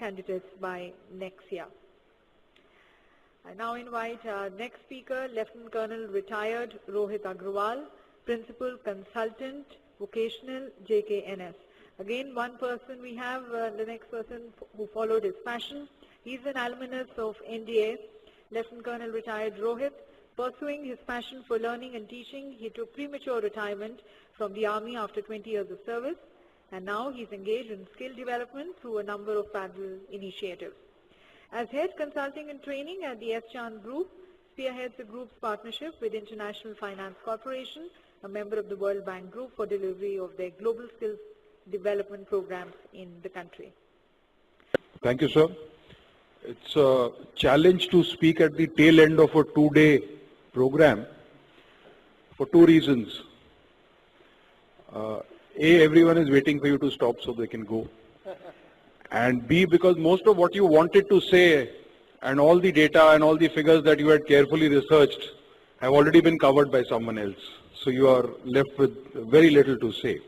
candidates by next year. I now invite our next speaker, Lieutenant Colonel Retired Rohit Agrawal, Principal Consultant, Vocational, JKNS. Again, one person we have, the next person who followed his passion. He's an alumnus of NDA, Lieutenant Colonel Retired Rohit. Pursuing his passion for learning and teaching, he took premature retirement from the Army after 20 years of service, and now he's engaged in skill development through a number of parallel initiatives. As Head Consulting and Training at the S. Chand Group, spearheads the group's partnership with International Finance Corporation, a member of the World Bank Group, for delivery of their global skills development programs in the country. Thank you, sir. It's a challenge to speak at the tail end of a two-day program for two reasons. A, everyone is waiting for you to stop so they can go. And B, because most of what you wanted to say and all the data and all the figures that you had carefully researched have already been covered by someone else. So you are left with very little to say.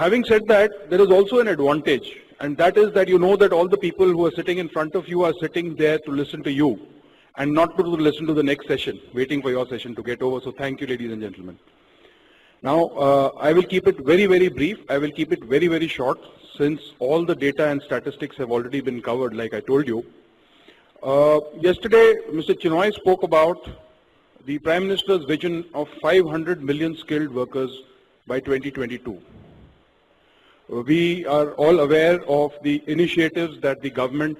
Having said that, there is also an advantage, and that is that you know that all the people who are sitting in front of you are sitting there to listen to you and not to listen to the next session, waiting for your session to get over. So thank you, ladies and gentlemen. Now, I will keep it very, very brief. I will keep it very, very short, since all the data and statistics have already been covered, like I told you. Yesterday, Mr. Chinoy spoke about the Prime Minister's vision of 500 million skilled workers by 2022. We are all aware of the initiatives that the government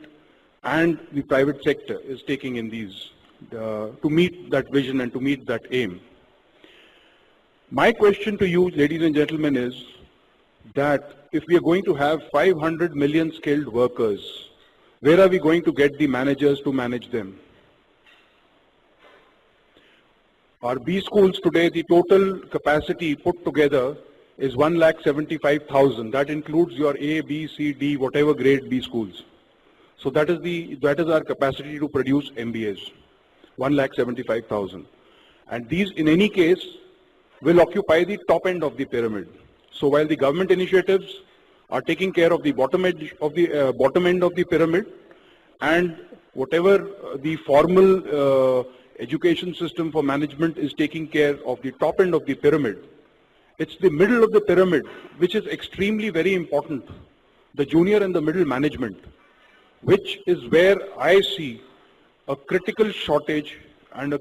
and the private sector is taking in these to meet that vision and to meet that aim. My question to you, ladies and gentlemen, is that if we are going to have 500 million skilled workers, where are we going to get the managers to manage them? Our B schools today, the total capacity put together is 1,75,000. That includes your A, B, C, D, whatever grade B schools. So that is our capacity to produce MBAs, 1,75,000. And these, in any case, will occupy the top end of the pyramid. So while the government initiatives are taking care of the bottom end of the pyramid, and whatever the formal education system for management is taking care of the top end of the pyramid, it's the middle of the pyramid which is extremely very important, the junior and the middle management, which is where I see a critical shortage, and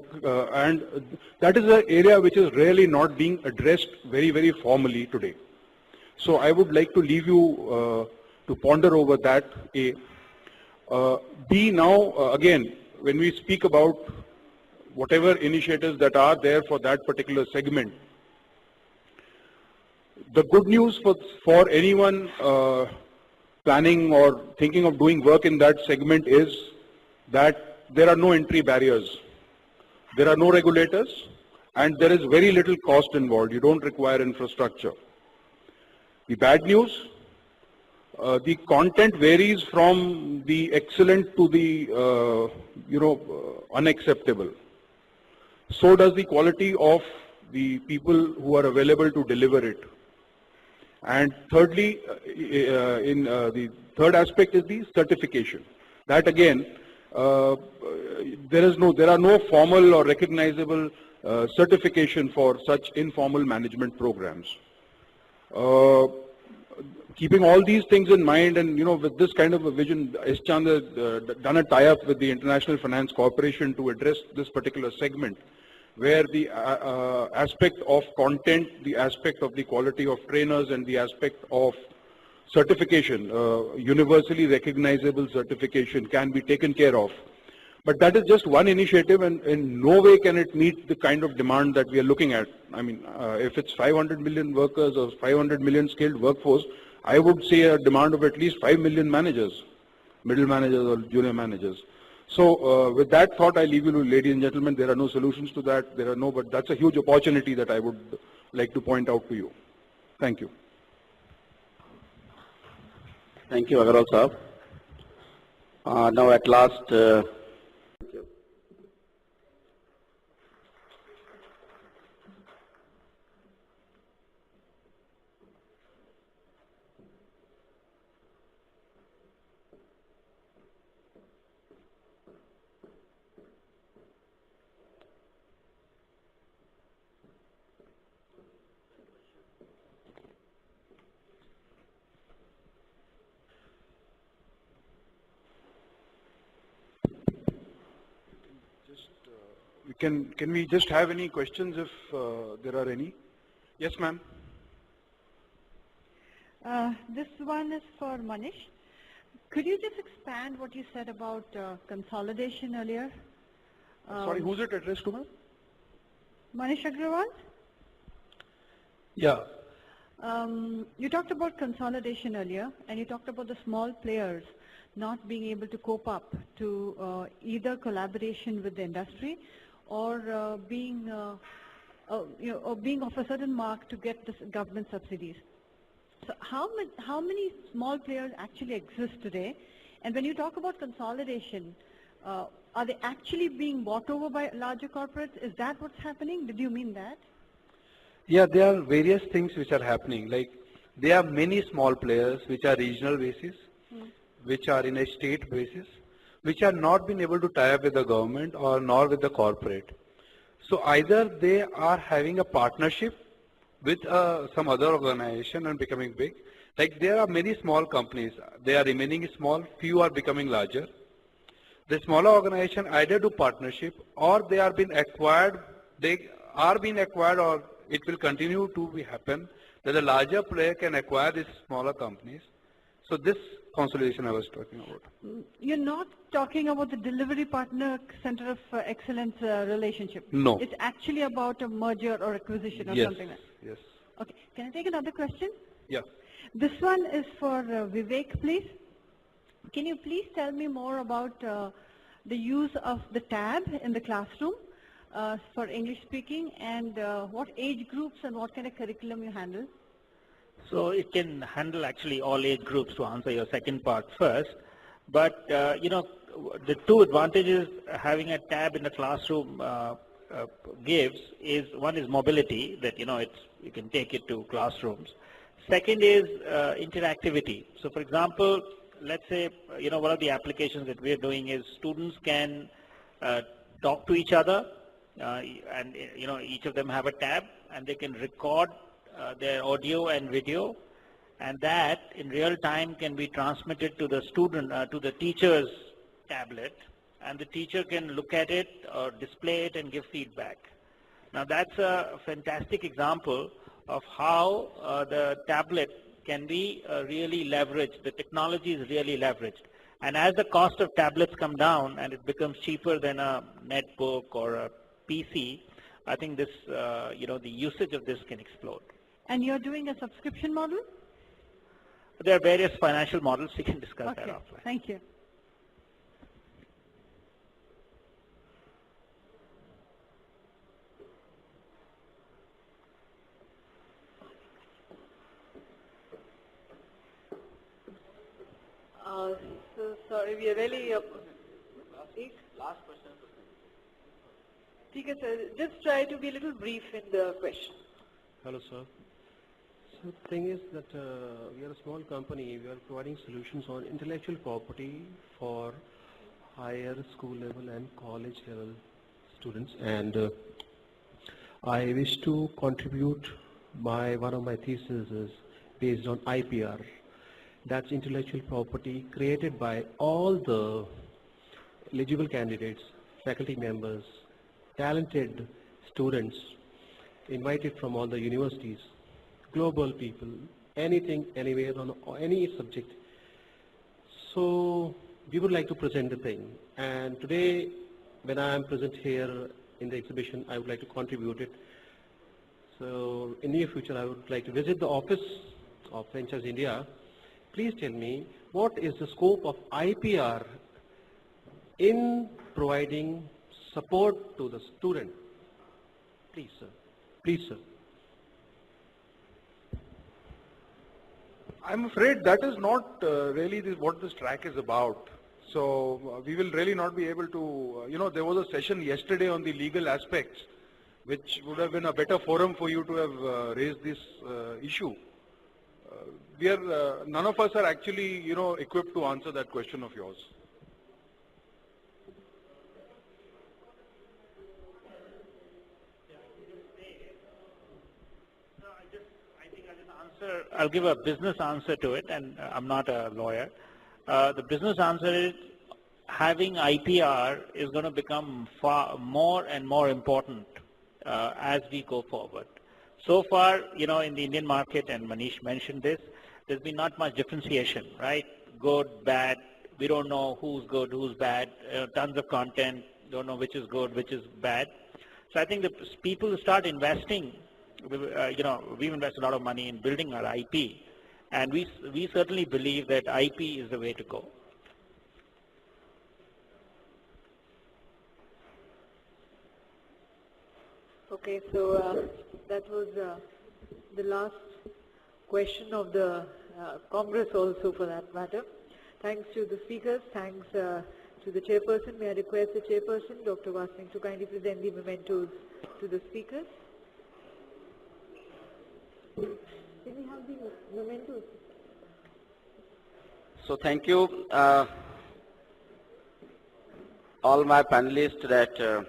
that is an area which is really not being addressed very, very formally today. So I would like to leave you to ponder over that, A. B, now again, when we speak about whatever initiatives that are there for that particular segment, the good news for anyone planning or thinking of doing work in that segment is that there are no entry barriers. There are no regulators, and there is very little cost involved. You don't require infrastructure. The bad news, the content varies from the excellent to the unacceptable. So does the quality of the people who are available to deliver it. And thirdly, the third aspect is the certification. That again, there are no formal or recognizable certification for such informal management programs. Keeping all these things in mind, and with this kind of a vision, S. Chand has done a tie-up with the International Finance Corporation to address this particular segment, where the aspect of content, the aspect of the quality of trainers, and the aspect of certification, universally recognizable certification, can be taken care of. But that is just one initiative, and in no way can it meet the kind of demand that we are looking at. I mean, if it's 500 million workers or 500 million skilled workforce, I would say a demand of at least 5 million managers, middle managers or junior managers. So with that thought, I leave you to, ladies and gentlemen, there are no solutions to that. But that's a huge opportunity that I would like to point out to you. Thank you. Thank you, Agrawal sir. Now at last, Can we just have any questions if there are any? Yes, ma'am. This one is for Manish. Could you just expand what you said about consolidation earlier? Sorry, who's it addressed to, ma'am? Manish Agrawal? Yeah. You talked about consolidation earlier, and you talked about the small players not being able to cope up to either collaboration with the industry or being of a certain mark to get this government subsidies. So how many small players actually exist today? And when you talk about consolidation, are they actually being bought over by larger corporates? Is that what's happening? Did you mean that? Yeah, there are various things which are happening. Like there are many small players which are regional basis, which are in a state basis, which are not been able to tie up with the government or nor with the corporate. So either they are having a partnership with some other organization and becoming big. Like there are many small companies, they are remaining small, few are becoming larger. The smaller organization either do partnership or they are being acquired, or it will continue to happen that the larger player can acquire these smaller companies. So this consolidation I was talking about. You're not talking about the delivery partner center of excellence relationship. No. It's actually about a merger or acquisition or Yes, something like that. yes. Okay. Can I take another question? Yeah. This one is for Vivek, please. Can you please tell me more about the use of the tab in the classroom for English speaking, and what age groups and what kind of curriculum you handle? So it can handle actually all age groups, to answer your second part first. But, the two advantages having a tab in the classroom gives is, one is mobility, that, you can take it to classrooms. Second is interactivity. So for example, let's say, one of the applications that we're doing is students can talk to each other, and, each of them have a tab, and they can record their audio and video, and that in real time can be transmitted to the student, to the teacher's tablet, and the teacher can look at it or display it and give feedback. Now that's a fantastic example of how the tablet can be really leveraged. The technology is really leveraged. And as the cost of tablets come down and it becomes cheaper than a netbook or a PC, I think this, the usage of this can explode. And you're doing a subscription model? There are various financial models. We can discuss that Okay, offline. thank you. So sorry, we are really... Last question. Okay, sir. Just try to be a little brief in the question. Hello, sir. So the thing is that we are a small company. We are providing solutions on intellectual property for higher school level and college level students. And I wish to contribute one of my theses is based on IPR. That's intellectual property created by all the eligible candidates, faculty members, talented students invited from all the universities, global people, anything, anywhere, on any subject. So we would like to present the thing. And today, when I am present here in the exhibition, I would like to contribute it. So in near future, I would like to visit the office of Ventures India. Please tell me, what is the scope of IPR in providing support to the student? Please, sir. Please, sir. I'm afraid that is not really what this track is about. So we will really not be able to, there was a session yesterday on the legal aspects, which would have been a better forum for you to have raised this issue. None of us are actually, equipped to answer that question of yours. I'll give a business answer to it, and I'm not a lawyer. The business answer is having IPR is going to become far more and more important as we go forward. So far, in the Indian market, and Manish mentioned this, there's been not much differentiation, right? Good, bad, we don't know who's good, who's bad, tons of content, don't know which is good, which is bad. So I think the people who start investing, we've invested a lot of money in building our IP, and we certainly believe that IP is the way to go. Okay, so that was the last question of the Congress also, for that matter. Thanks to the speakers, thanks to the chairperson. May I request the chairperson, Dr. Vasling, to kindly present the mementos to the speakers. Can we have the mementos? So thank you, all my panelists that